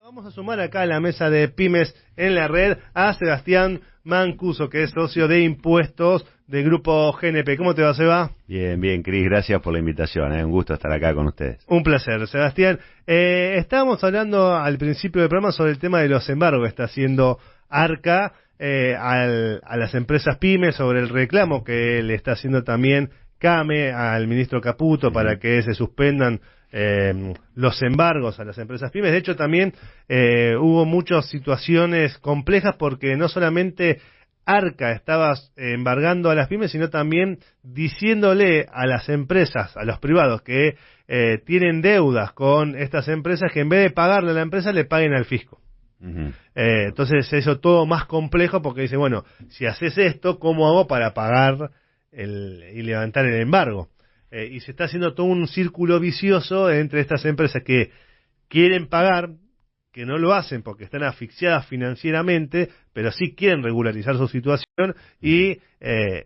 Vamos a sumar acá a la mesa de Pymes en la Red a Sebastián Mancuso, que es socio de impuestos del Grupo GNP. ¿Cómo te va, Seba? Bien, bien, Cris, gracias por la invitación, un gusto estar acá con ustedes. Un placer, Sebastián. Estábamos hablando al principio del programa sobre el tema de los embargos que está haciendo Arca a las empresas Pymes, sobre el reclamo que le está haciendo también CAME al ministro Caputo para que se suspendan los embargos a las empresas pymes. De hecho, también hubo muchas situaciones complejas porque no solamente Arca estaba embargando a las pymes, sino también diciéndole a las empresas, a los privados que tienen deudas con estas empresas, que en vez de pagarle a la empresa le paguen al fisco. Entonces eso todo más complejo porque dice, bueno, si haces esto, ¿cómo hago para pagar y levantar el embargo? Y se está haciendo todo un círculo vicioso entre estas empresas que quieren pagar, que no lo hacen porque están asfixiadas financieramente, pero sí quieren regularizar su situación, y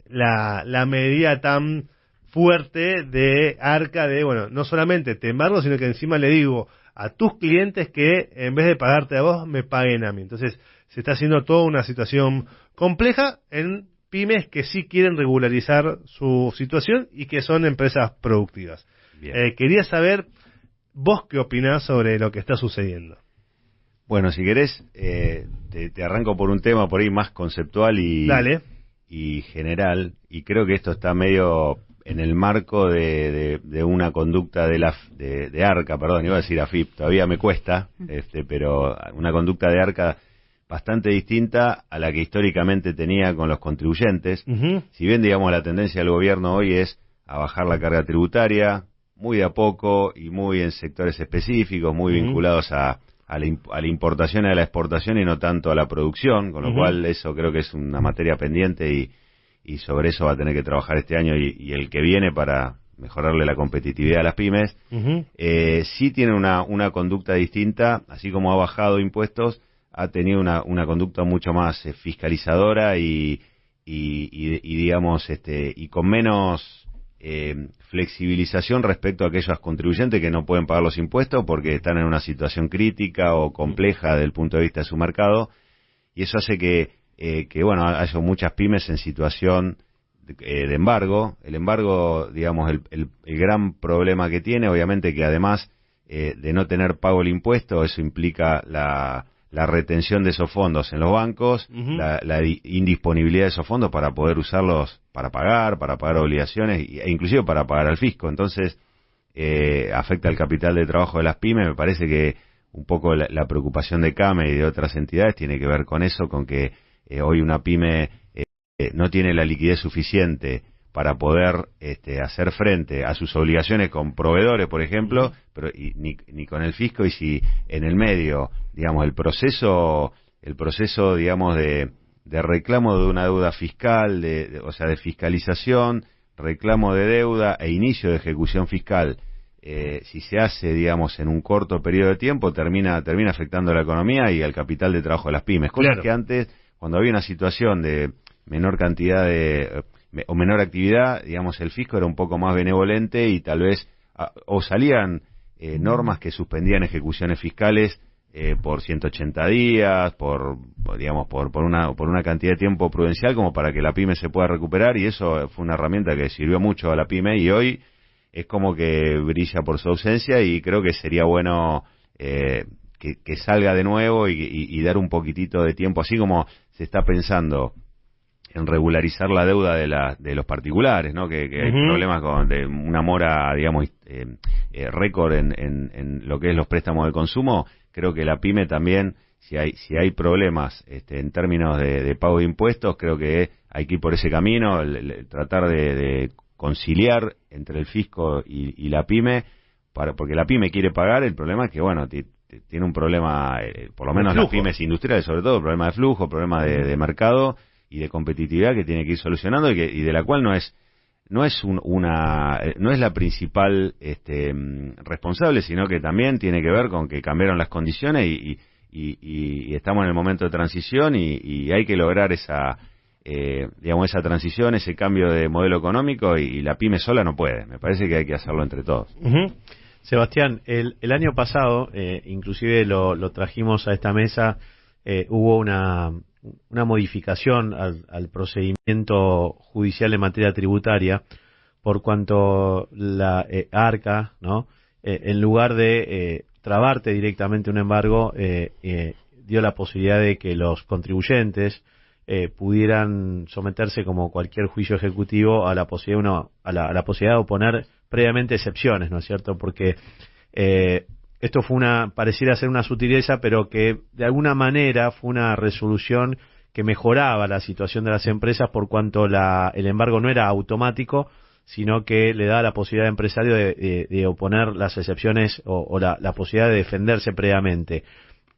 la medida tan fuerte de Arca de, bueno, no solamente te embargo, sino que encima le digo a tus clientes que en vez de pagarte a vos, me paguen a mí. Entonces se está haciendo toda una situación compleja en pymes que sí quieren regularizar su situación y que son empresas productivas. Quería saber, ¿vos qué opinás sobre lo que está sucediendo? Bueno, si querés, te arranco por un tema por ahí más conceptual y general, y creo que esto está medio en el marco de una conducta de Arca, perdón, iba a decir AFIP, todavía me cuesta, pero una conducta de Arca bastante distinta a la que históricamente tenía con los contribuyentes. Si bien, digamos, la tendencia del gobierno hoy es a bajar la carga tributaria, muy de a poco y muy en sectores específicos, muy vinculados a la importación y a la exportación y no tanto a la producción, con lo cual eso creo que es una materia pendiente y sobre eso va a tener que trabajar este año y el que viene para mejorarle la competitividad a las pymes. Sí tiene una conducta distinta, así como ha bajado impuestos, ha tenido una conducta mucho más fiscalizadora y digamos y con menos flexibilización respecto a aquellos contribuyentes que no pueden pagar los impuestos porque están en una situación crítica o compleja desde el punto de vista de su mercado, y eso hace que bueno, haya muchas pymes en situación de embargo. El embargo, digamos, el gran problema que tiene, obviamente, que además de no tener pago el impuesto, eso implica la retención de esos fondos en los bancos, la indisponibilidad de esos fondos para poder usarlos para pagar obligaciones e inclusive para pagar al fisco. Entonces, afecta el capital de trabajo de las pymes. Me parece que un poco la preocupación de CAME y de otras entidades tiene que ver con eso, con que hoy una pyme no tiene la liquidez suficiente para poder hacer frente a sus obligaciones con proveedores, por ejemplo, pero ni con el fisco, y si en el medio, digamos, el proceso, digamos, de reclamo de una deuda fiscal, o sea, de fiscalización, reclamo de deuda e inicio de ejecución fiscal, si se hace, digamos, en un corto periodo de tiempo, termina afectando a la economía y al capital de trabajo de las pymes. Cosas que antes, cuando había una situación de menor cantidad o menor actividad, digamos, el fisco era un poco más benevolente y tal vez o salían normas que suspendían ejecuciones fiscales por 180 días, por una cantidad de tiempo prudencial como para que la pyme se pueda recuperar, y eso fue una herramienta que sirvió mucho a la pyme y hoy es como que brilla por su ausencia, y creo que sería bueno que salga de nuevo y dar un poquitito de tiempo, así como se está pensando en regularizar la deuda de los particulares, ¿no? Que hay problemas de una mora, digamos, récord en lo que es los préstamos de consumo. Creo que la pyme también, si hay problemas en términos de pago de impuestos, creo que hay que ir por ese camino, tratar de conciliar entre el fisco y la pyme, porque la pyme quiere pagar. El problema es que, bueno, tiene un problema, por lo menos las pymes industriales, sobre todo, problema de flujo, problema de mercado y de competitividad que tiene que ir solucionando, y de la cual no es la principal responsable, sino que también tiene que ver con que cambiaron las condiciones y estamos en el momento de transición y hay que lograr esa transición, ese cambio de modelo económico, y la pyme sola no puede. Me parece que hay que hacerlo entre todos. Sebastián, el año pasado, inclusive lo trajimos a esta mesa, hubo una modificación al procedimiento judicial en materia tributaria, por cuanto la ARCA, ¿no? En lugar de trabarte directamente un embargo, dio la posibilidad de que los contribuyentes pudieran someterse, como cualquier juicio ejecutivo, a la posibilidad a la posibilidad de oponer previamente excepciones, ¿no es cierto? Porque esto pareciera ser una sutileza, pero que de alguna manera fue una resolución que mejoraba la situación de las empresas, por cuanto el embargo no era automático, sino que le da la posibilidad al empresario de oponer las excepciones o la posibilidad de defenderse previamente.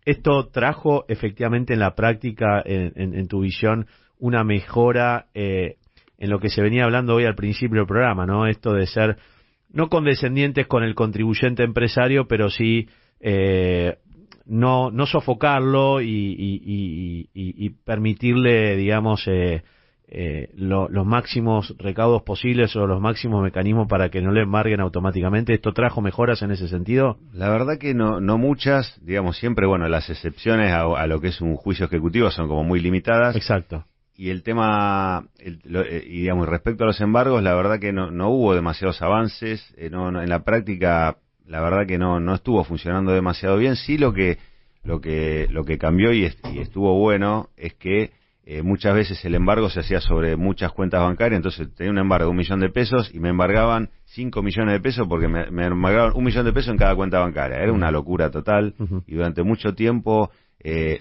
¿Esto trajo efectivamente en la práctica, en tu visión, una mejora en lo que se venía hablando hoy al principio del programa, ¿no? Esto de ser no condescendientes con el contribuyente empresario, pero sí no sofocarlo y permitirle, digamos, los máximos recaudos posibles o los máximos mecanismos para que no le embarguen automáticamente? ¿Esto trajo mejoras en ese sentido? La verdad que no muchas, digamos, siempre, bueno, las excepciones a lo que es un juicio ejecutivo son como muy limitadas. Exacto. Y el tema, y digamos, respecto a los embargos, la verdad que no hubo demasiados avances, en la práctica, la verdad que no estuvo funcionando demasiado bien. Sí, lo que cambió y estuvo bueno es que muchas veces el embargo se hacía sobre muchas cuentas bancarias. Entonces tenía un embargo de 1 millón de pesos y me embargaban 5 millones de pesos porque me embargaban 1 millón de pesos en cada cuenta bancaria. Era una locura total. Y durante mucho tiempo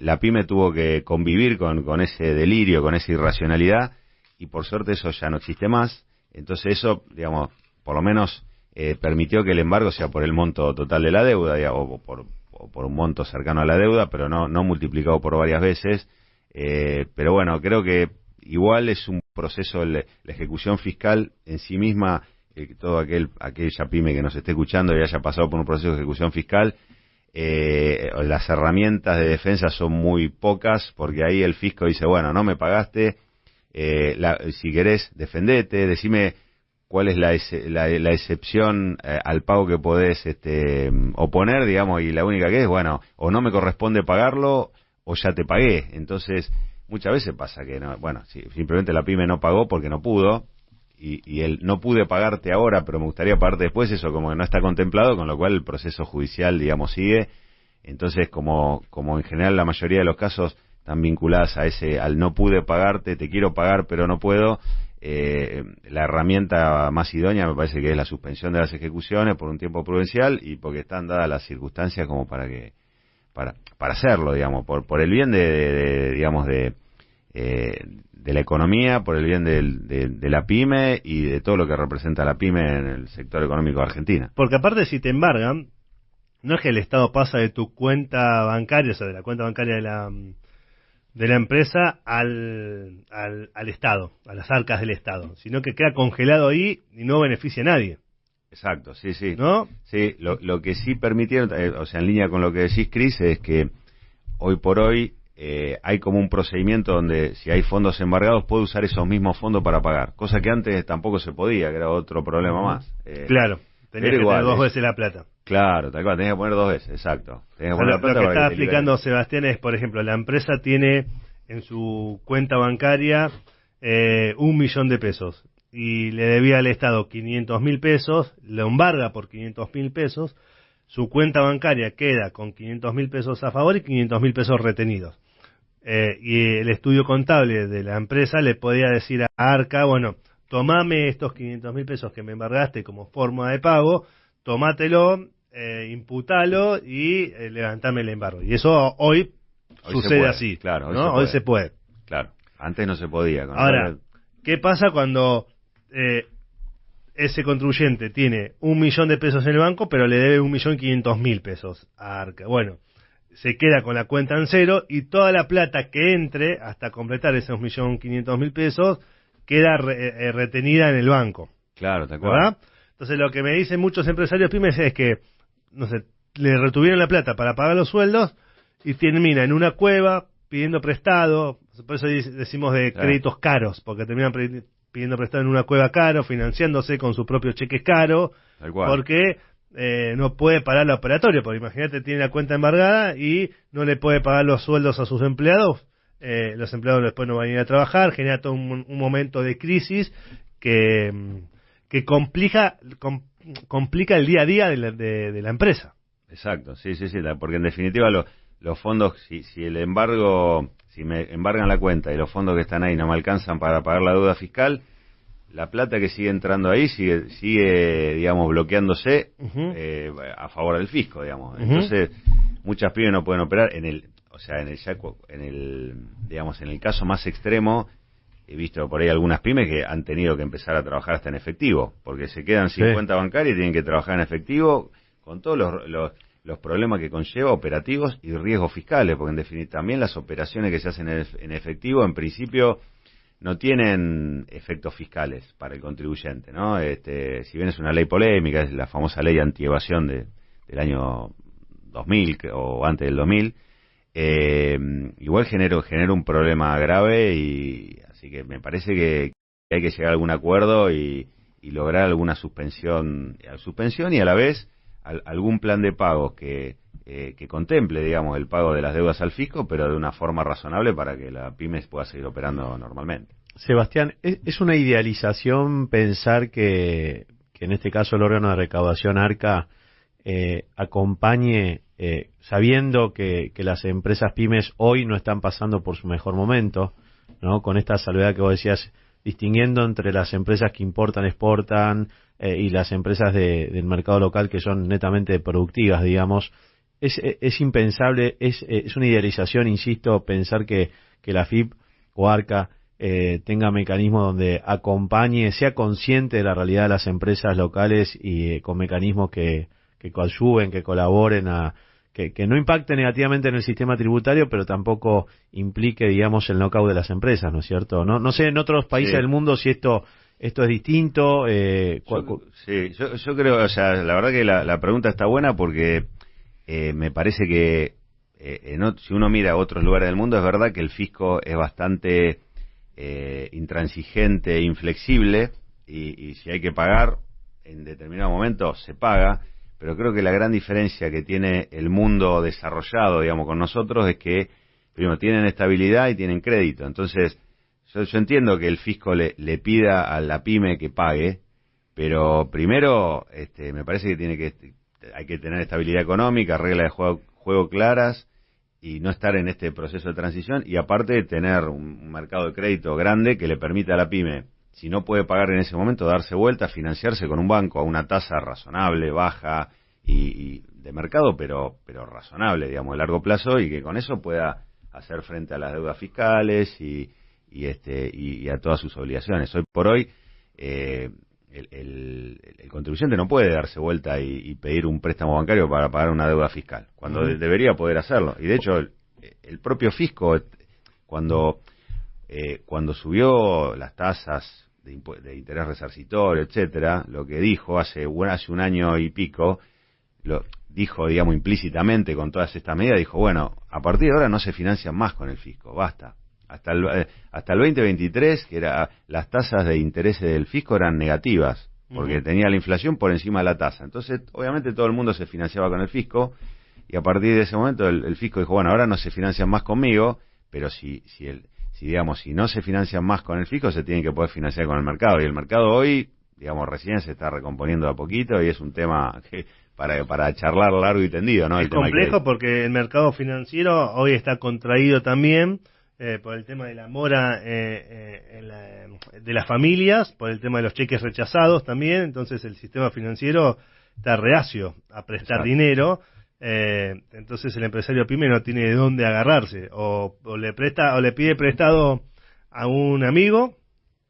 la pyme tuvo que convivir con ese delirio, con esa irracionalidad, y por suerte eso ya no existe más. Entonces eso, digamos, por lo menos permitió que el embargo sea por el monto total de la deuda, digamos, o por un monto cercano a la deuda, pero no multiplicado por varias veces. Pero bueno, creo que igual es un proceso, la ejecución fiscal en sí misma, todo aquella pyme que nos esté escuchando y haya pasado por un proceso de ejecución fiscal, las herramientas de defensa son muy pocas, porque ahí el fisco dice, bueno, no me pagaste, si querés defendete, decime cuál es la excepción al pago que podés oponer, digamos, y la única que es, bueno, o no me corresponde pagarlo o ya te pagué. Entonces muchas veces pasa que no, bueno, simplemente la pyme no pagó porque no pudo, y el no pude pagarte ahora pero me gustaría pagarte después, eso como que no está contemplado, con lo cual el proceso judicial, digamos, sigue. Entonces como en general la mayoría de los casos están vinculadas al no pude pagarte, te quiero pagar pero no puedo, la herramienta más idónea me parece que es la suspensión de las ejecuciones por un tiempo prudencial, y porque están dadas las circunstancias como para hacerlo, digamos, por el bien digamos, de la economía, por el bien de la pyme y de todo lo que representa la pyme en el sector económico de Argentina. Porque aparte, si te embargan, no es que el Estado pasa de tu cuenta bancaria, o sea, de la cuenta bancaria de la empresa al Estado, a las arcas del Estado, sino que queda congelado ahí y no beneficia a nadie. Exacto, sí. ¿No? Sí, lo que sí permitieron, o sea, en línea con lo que decís, Cris, es que hoy por hoy hay como un procedimiento donde si hay fondos embargados puede usar esos mismos fondos para pagar, cosa que antes tampoco se podía, que era otro problema más. Claro, tenías que igual, tener 2 veces la plata. Claro, tal cual, tenías que poner 2 veces, exacto. O sea, lo que estaba explicando Sebastián es, por ejemplo, la empresa tiene en su cuenta bancaria 1 millón de pesos y le debía al Estado 500.000 pesos, lo embarga por 500.000 pesos, su cuenta bancaria queda con 500.000 pesos a favor y 500.000 pesos retenidos. Y el estudio contable de la empresa le podía decir a Arca, bueno, tomame estos 500.000 pesos que me embargaste como forma de pago, tomátelo, imputalo y levantame el embargo. Y eso hoy sucede así, claro, ¿no? Hoy se puede. Claro, antes no se podía. Ahora, ¿qué pasa cuando ese contribuyente tiene 1 millón de pesos en el banco, pero le debe 1.500.000 pesos a Arca? Bueno, se queda con la cuenta en cero y toda la plata que entre hasta completar esos 1.500.000 pesos queda retenida en el banco. Claro, ¿te acuerdas? ¿Verdad? Entonces lo que me dicen muchos empresarios pymes es que, no sé, le retuvieron la plata para pagar los sueldos y termina en una cueva pidiendo prestado, por eso decimos de créditos caros, porque terminan pidiendo prestado en una cueva caro, financiándose con sus propios cheques caros, porque no puede pagar la operatoria, porque imagínate, tiene la cuenta embargada y no le puede pagar los sueldos a sus empleados. Los empleados después no van a ir a trabajar, genera todo un momento de crisis que complica el día a día de la empresa. Exacto, sí, porque en definitiva los fondos, si el embargo, si me embargan la cuenta y los fondos que están ahí no me alcanzan para pagar la deuda fiscal, la plata que sigue entrando ahí sigue digamos, bloqueándose a favor del fisco, digamos. Entonces, muchas pymes no pueden operar digamos, en el caso más extremo. He visto por ahí algunas pymes que han tenido que empezar a trabajar hasta en efectivo, porque se quedan sin cuenta bancaria y tienen que trabajar en efectivo, con todos los problemas que conlleva, operativos y riesgos fiscales, porque en definitiva también las operaciones que se hacen en efectivo, en principio, no tienen efectos fiscales para el contribuyente, ¿no? Si bien es una ley polémica, es la famosa ley antievasión del año 2000 o antes del 2000, igual genera un problema grave, y así que me parece que hay que llegar a algún acuerdo y lograr alguna suspensión y a la vez algún plan de pago que contemple, digamos, el pago de las deudas al fisco, pero de una forma razonable para que la pymes pueda seguir operando normalmente. Sebastián, ¿es una idealización pensar que en este caso el órgano de recaudación ARCA acompañe, sabiendo que las empresas pymes hoy no están pasando por su mejor momento, ¿no? Con esta salvedad que vos decías, distinguiendo entre las empresas que importan, exportan y las empresas del mercado local que son netamente productivas, digamos, es impensable, es una idealización, insisto, pensar que la AFIP o ARCA tenga mecanismos donde acompañe, sea consciente de la realidad de las empresas locales y con mecanismos que coadyuven, que colaboren que no impacte negativamente en el sistema tributario, pero tampoco implique, digamos, el knockout de las empresas, ¿no es cierto? No sé en otros países del mundo si esto es distinto. Yo creo, o sea, la verdad que la pregunta está buena porque me parece que si uno mira a otros lugares del mundo, es verdad que el fisco es bastante intransigente e inflexible, y si hay que pagar en determinado momento se paga, pero creo que la gran diferencia que tiene el mundo desarrollado, digamos, con nosotros es que primero tienen estabilidad y tienen crédito. Entonces yo entiendo que el fisco le pida a la pyme que pague, pero primero me parece que hay que tener estabilidad económica, reglas de juego claras, y no estar en este proceso de transición, y aparte tener un mercado de crédito grande que le permita a la pyme, si no puede pagar en ese momento, darse vuelta, financiarse con un banco a una tasa razonable, baja y de mercado, pero razonable, digamos, a largo plazo, y que con eso pueda hacer frente a las deudas fiscales y a todas sus obligaciones. Hoy por hoy el contribuyente no puede darse vuelta y pedir un préstamo bancario para pagar una deuda fiscal, cuando debería poder hacerlo. Y de hecho el propio fisco, cuando subió las tasas de interés resarcitorio, etcétera, lo que dijo hace un año y pico, lo dijo, digamos, implícitamente con todas estas medidas, dijo, bueno, a partir de ahora no se financian más con el fisco, basta. Hasta el 2023, que las tasas de interés del fisco eran negativas, porque tenía la inflación por encima de la tasa. Entonces, obviamente todo el mundo se financiaba con el fisco, y a partir de ese momento el fisco dijo, bueno, ahora no se financian más conmigo, pero si no se financian más con el fisco, se tienen que poder financiar con el mercado. Y el mercado hoy, digamos, recién se está recomponiendo de a poquito, y es un tema que para charlar largo y tendido, ¿no? Es complejo porque el mercado financiero hoy está contraído también por el tema de la mora de las familias, por el tema de los cheques rechazados también. Entonces el sistema financiero está reacio a prestar dinero. Entonces el empresario pyme no tiene de dónde agarrarse, o le pide prestado a un amigo,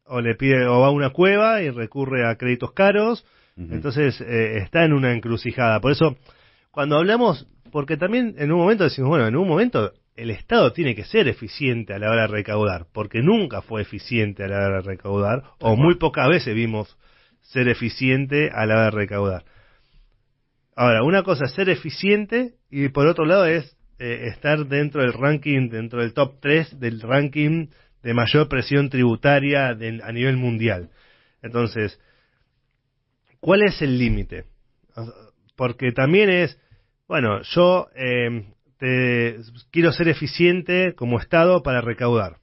o va a una cueva y recurre a créditos caros. Entonces está en una encrucijada. Por eso cuando hablamos, porque también en un momento decimos, bueno, en un momento el Estado tiene que ser eficiente a la hora de recaudar, porque nunca fue eficiente a la hora de recaudar, o muy pocas veces vimos ser eficiente a la hora de recaudar. Ahora, una cosa es ser eficiente, y por otro lado es estar dentro del ranking, dentro del top 3 del ranking de mayor presión tributaria a nivel mundial. Entonces, ¿cuál es el límite? porque también es, bueno, yo quiero ser eficiente como Estado para recaudar.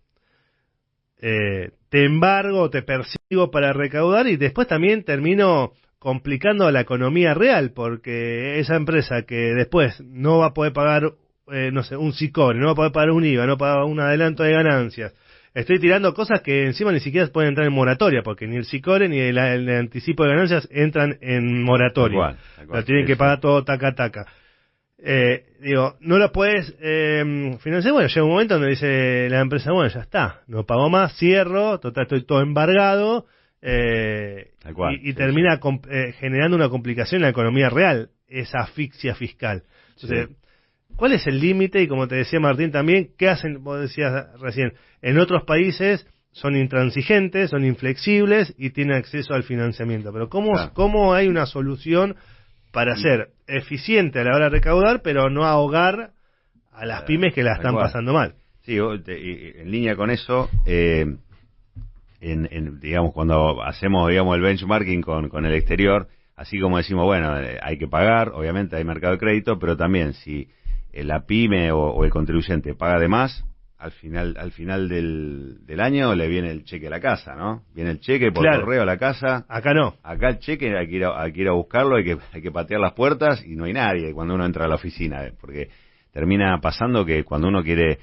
Te embargo, te persigo para recaudar y después también termino complicando la economía real, porque esa empresa que después no va a poder pagar, no sé, un SICORE, no va a poder pagar un IVA, no va a pagar un adelanto de ganancias. Estoy tirando cosas que encima ni siquiera pueden entrar en moratoria, porque ni el SICORE ni el anticipo de ganancias entran en moratoria. Tal cual, lo tienen que pagar todo taca. Digo, no lo puedes financiar. Bueno, llega un momento donde dice la empresa, bueno, ya está, no pago más, cierro, total, estoy todo embargado, y termina generando una complicación en la economía real, esa asfixia fiscal. Entonces, ¿cuál es el límite? Y como te decía Martín también, ¿qué hacen? Vos decías recién, en otros países son intransigentes, son inflexibles y tienen acceso al financiamiento. Pero ¿cómo hay una solución para ser eficiente a la hora de recaudar, pero no ahogar a las pymes que la están pasando mal? Sí, en línea con eso, digamos, cuando hacemos, digamos, el benchmarking con el exterior, así como decimos, bueno, hay que pagar, obviamente hay mercado de crédito, pero también si la pyme o el contribuyente paga de más, al final del año le viene el cheque a la casa, ¿no? Viene el cheque por correo a la casa. Acá no. Acá el cheque hay que ir a buscarlo, hay que patear las puertas y no hay nadie cuando uno entra a la oficina, porque termina pasando que cuando uno quiere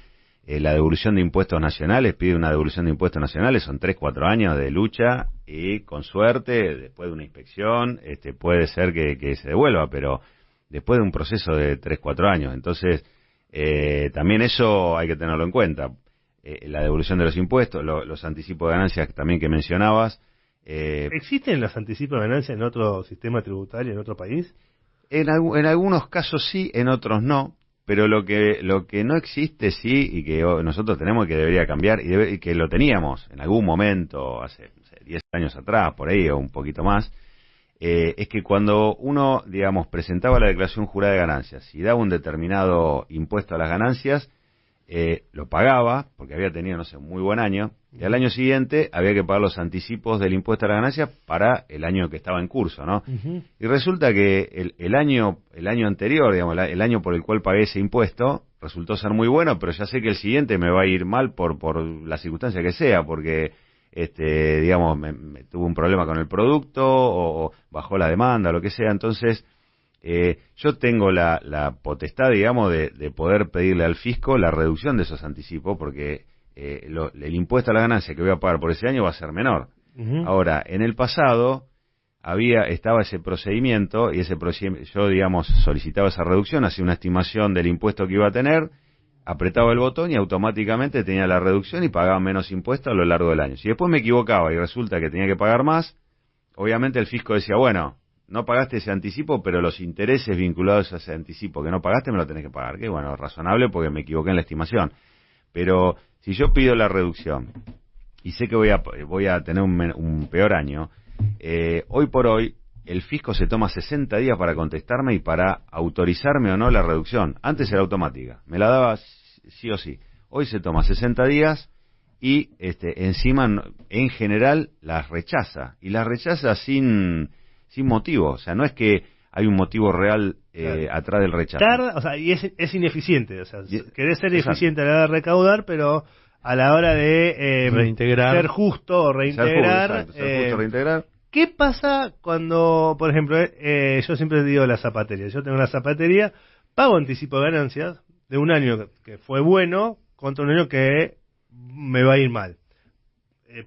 la devolución de impuestos nacionales, pide una devolución de impuestos nacionales, son 3-4 años de lucha y con suerte, después de una inspección, puede ser que se devuelva, pero después de un proceso de 3-4 años. Entonces, también eso hay que tenerlo en cuenta. La devolución de los impuestos, los anticipos de ganancias también que mencionabas. ¿Existen los anticipos de ganancias en otro sistema tributario, en otro país? En algunos casos sí, en otros no. Pero lo que no existe sí, y que nosotros tenemos que debería cambiar, y que lo teníamos en algún momento, hace 10 años atrás, por ahí, o un poquito más, es que cuando uno, digamos, presentaba la declaración jurada de ganancias y daba un determinado impuesto a las ganancias, lo pagaba, porque había tenido, no sé, un muy buen año, y al año siguiente había que pagar los anticipos del impuesto a las ganancias para el año que estaba en curso, ¿no? Uh-huh. Y resulta que el año anterior, digamos, el año por el cual pagué ese impuesto, resultó ser muy bueno, pero ya sé que el siguiente me va a ir mal por la circunstancia que sea, porque digamos, me tuve un problema con el producto o bajó la demanda, lo que sea. Entonces, yo tengo la potestad, digamos, de poder pedirle al fisco la reducción de esos anticipos, porque el impuesto a la ganancia que voy a pagar por ese año va a ser menor. Uh-huh. Ahora, en el pasado estaba ese procedimiento, y yo, digamos, solicitaba esa reducción, hacía una estimación del impuesto que iba a tener, apretaba el botón y automáticamente tenía la reducción y pagaba menos impuestos a lo largo del año. Si después me equivocaba y resulta que tenía que pagar más, obviamente el fisco decía, bueno, no pagaste ese anticipo, pero los intereses vinculados a ese anticipo que no pagaste me lo tenés que pagar. Que bueno, razonable porque me equivoqué en la estimación. Pero si yo pido la reducción y sé que voy a tener un peor año, hoy por hoy el fisco se toma 60 días para contestarme y para autorizarme o no la reducción. Antes era automática, me la daba sí o sí. Hoy se toma 60 días y encima, en general, las rechaza. Y las rechaza sin motivo. O sea, no es que hay un motivo real atrás del rechazo. O sea, y es ineficiente. O sea, querés ser eficiente a la hora de recaudar, pero a la hora de reintegrar, ser justo o reintegrar. Ser justo, reintegrar. ¿Qué pasa cuando, por ejemplo, yo siempre digo la zapatería? Yo tengo la zapatería, pago anticipo de ganancias de un año que fue bueno contra un año que me va a ir mal.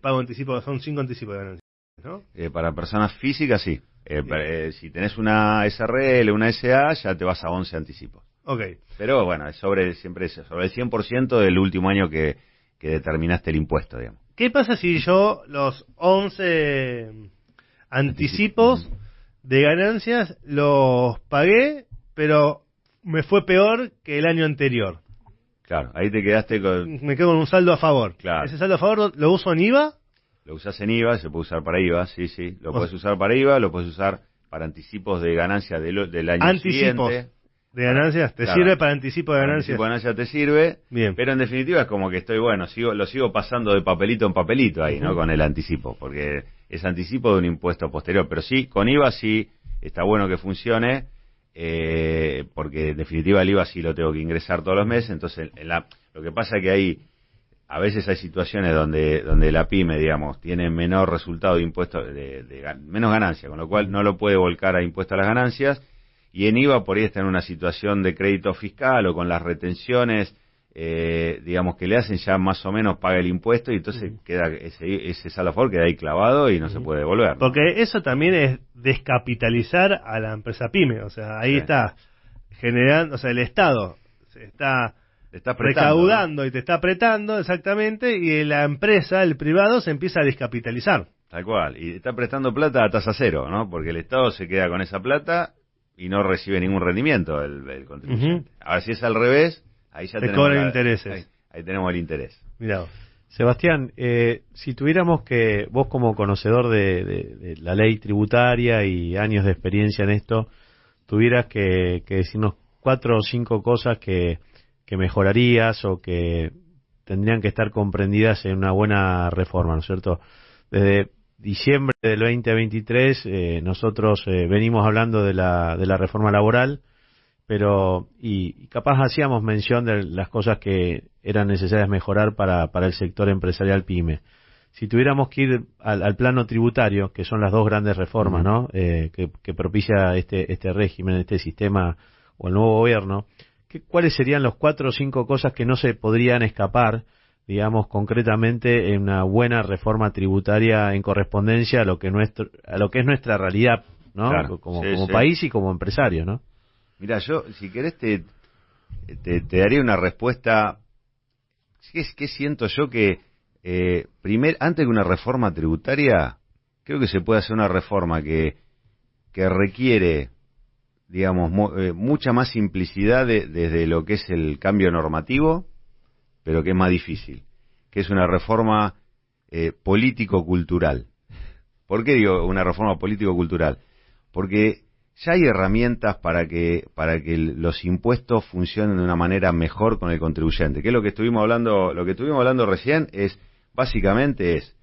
Pago anticipo, son 5 anticipos de ganancias, ¿no? Para personas físicas, sí. Si tenés una SRL, una SA, ya te vas a 11 anticipos. Okay. Pero bueno, siempre es sobre el 100% del último año que determinaste el impuesto, digamos. ¿Qué pasa si yo los 11 anticipos de ganancias los pagué, pero me fue peor que el año anterior? Claro, ahí te quedaste con... Me quedo con un saldo a favor. Claro. ¿Ese saldo a favor lo uso en IVA? Lo usas en IVA, se puede usar para IVA, sí. Lo puedes usar para IVA, lo puedes usar para anticipos de ganancia del año siguiente. De ganancias, ¿te sirve para anticipo de ganancias? Anticipo de ganancias te sirve, bien. Pero en definitiva es como que lo sigo pasando de papelito en papelito ahí, ¿no? Con el anticipo, porque es anticipo de un impuesto posterior. Pero sí, con IVA sí está bueno que funcione, porque en definitiva el IVA sí lo tengo que ingresar todos los meses. Entonces, lo que pasa es que a veces hay situaciones donde la pyme, digamos, tiene menor resultado de impuestos, menos ganancia, con lo cual no lo puede volcar a impuesto a las ganancias, y en IVA por ahí está en una situación de crédito fiscal o con las retenciones, digamos, que le hacen, ya más o menos paga el impuesto, y entonces queda ese saldo a favor queda ahí clavado y no se puede devolver, ¿no? Porque eso también es descapitalizar a la empresa pyme, o sea, ahí está generando, o sea, el Estado se está recaudando, ¿no? Y te está apretando, exactamente, y la empresa, el privado, se empieza a descapitalizar. Tal cual, y está prestando plata a tasa cero, ¿no? Porque el Estado se queda con esa plata y no recibe ningún rendimiento el contribuyente. Ahora, si es al revés, ahí ya tenemos cobran intereses. Ahí tenemos el interés. Mirá. Sebastián, si tuviéramos que, vos como conocedor de la ley tributaria y años de experiencia en esto, tuvieras que decirnos 4 o 5 cosas que mejorarías o que tendrían que estar comprendidas en una buena reforma, ¿no es cierto? Desde diciembre del 2023 nosotros venimos hablando de la reforma laboral, pero y capaz hacíamos mención de las cosas que eran necesarias mejorar para el sector empresarial pyme. Si tuviéramos que ir al plano tributario, que son las 2 grandes reformas, ¿no? Que propicia este régimen, este sistema o el nuevo gobierno, ¿cuáles serían los 4 o 5 cosas que no se podrían escapar, digamos, concretamente en una buena reforma tributaria en correspondencia a lo que es nuestra realidad, ¿no? Claro, como país y como empresario, ¿no? Mira, yo, si querés, te daría una respuesta. ¿Qué siento yo? Que antes que una reforma tributaria, creo que se puede hacer una reforma que requiere, digamos, mucha más simplicidad desde lo que es el cambio normativo, pero que es más difícil, que es una reforma político-cultural. ¿Por qué digo una reforma político-cultural? Porque ya hay herramientas para que los impuestos funcionen de una manera mejor con el contribuyente. Que es lo que estuvimos hablando recién, básicamente es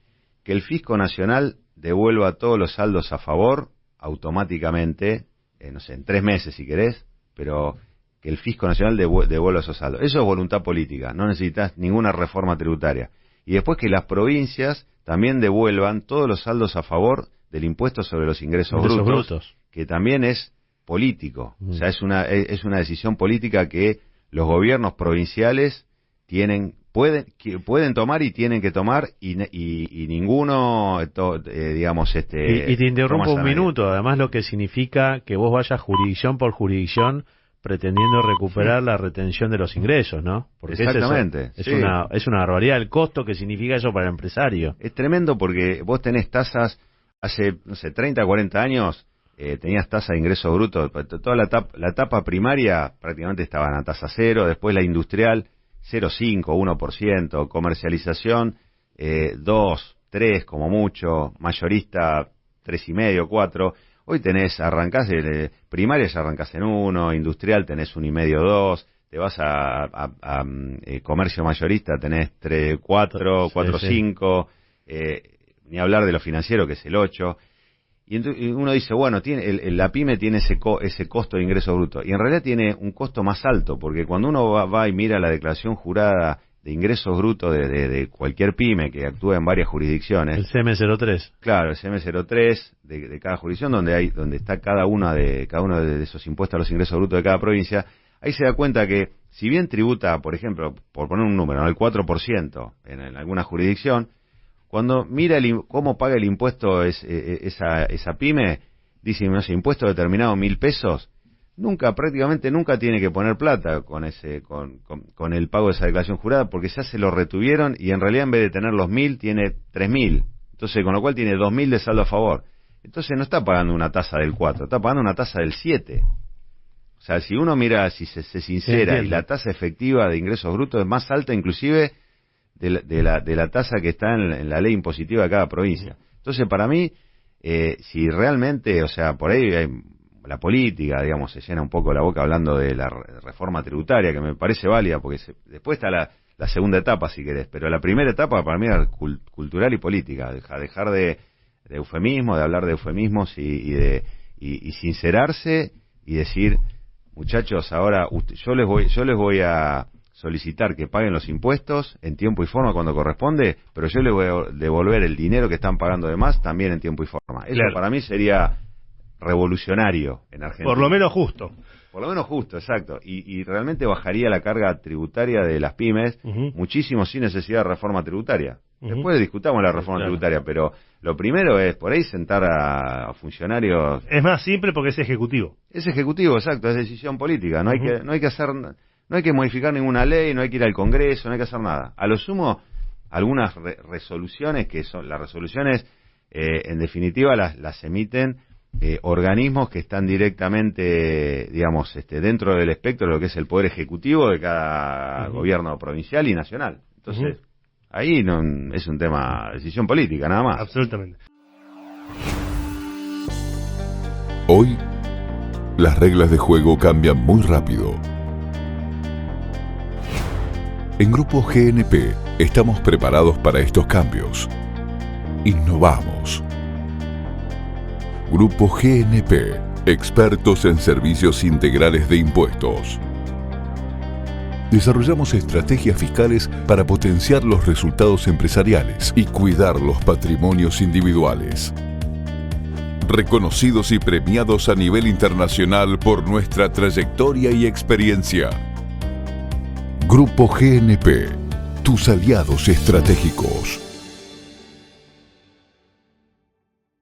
que el Fisco Nacional devuelva todos los saldos a favor automáticamente, no sé, en 3 meses si querés, pero que el Fisco Nacional devuelva esos saldos. Eso es voluntad política, no necesitas ninguna reforma tributaria. Y después que las provincias también devuelvan todos los saldos a favor del impuesto sobre los ingresos brutos, que también es político. O sea, es una decisión política que los gobiernos provinciales pueden tomar y tienen que tomar, y ninguno, digamos, y te interrumpo un minuto. Además, lo que significa que vos vayas jurisdicción por jurisdicción pretendiendo recuperar la retención de los ingresos, ¿no? Porque exactamente. Es una barbaridad el costo que significa eso para el empresario. Es tremendo, porque vos tenés tasas hace, no sé, 30, 40 años, tenías tasa de ingreso bruto, toda la etapa primaria prácticamente estaba a tasa cero, después la industrial 0,5, 1%, comercialización 2, 3 como mucho, mayorista 3,5, 4. Hoy arrancás primaria, ya arrancás en 1, industrial tenés 1,5, 2, te vas a comercio mayorista, tenés 3, 4, 4, 5, ni hablar de lo financiero, que es el 8. Y uno dice, bueno, la pyme tiene ese costo de ingreso bruto, y en realidad tiene un costo más alto, porque cuando uno va y mira la declaración jurada de ingresos brutos de cualquier pyme que actúa en varias jurisdicciones. El CM03. Claro, el CM03 de cada jurisdicción, donde está cada uno de esos impuestos a los ingresos brutos de cada provincia. Ahí se da cuenta que, si bien tributa, por ejemplo, por poner un número, el 4% en alguna jurisdicción, cuando mira cómo paga el impuesto esa pyme, dice, no sé, impuesto determinado 1.000 pesos, prácticamente nunca tiene que poner plata con el pago de esa declaración jurada, porque ya se lo retuvieron, y en realidad en vez de tener los 1.000 tiene 3.000, entonces con lo cual tiene 2.000 de saldo a favor. Entonces no está pagando una tasa del 4, está pagando una tasa del 7. O sea, si uno mira, si se sincera, y la tasa efectiva de ingresos brutos es más alta inclusive de la tasa que está en la ley impositiva de cada provincia. Entonces, para mí, si realmente, o sea, por ahí la política, digamos, se llena un poco la boca hablando de la reforma tributaria, que me parece válida, porque después está la segunda etapa, si querés, pero la primera etapa para mí era cultural y política, dejar de eufemismo, de hablar de eufemismos y sincerarse y decir, muchachos, ahora yo les voy a solicitar que paguen los impuestos en tiempo y forma cuando corresponde, pero yo les voy a devolver el dinero que están pagando de más también en tiempo y forma. Eso para mí sería revolucionario en Argentina. Por lo menos justo. Por lo menos justo, exacto. Y realmente bajaría la carga tributaria de las pymes muchísimo sin necesidad de reforma tributaria. Después discutamos la reforma tributaria, pero lo primero es por ahí sentar a funcionarios. Es más simple porque es ejecutivo. Es ejecutivo, exacto, es decisión política. No hay que modificar ninguna ley, no hay que ir al Congreso, no hay que hacer nada. A lo sumo, algunas resoluciones que son las resoluciones, en definitiva las emiten organismos que están directamente, digamos, dentro del espectro de lo que es el poder ejecutivo de cada gobierno provincial y nacional. Entonces, ahí no es un tema de decisión política, nada más. Absolutamente. Hoy, las reglas de juego cambian muy rápido. En Grupo GNP estamos preparados para estos cambios. Innovamos. Grupo GNP, expertos en servicios integrales de impuestos. Desarrollamos estrategias fiscales para potenciar los resultados empresariales y cuidar los patrimonios individuales. Reconocidos y premiados a nivel internacional por nuestra trayectoria y experiencia. Grupo GNP, tus aliados estratégicos.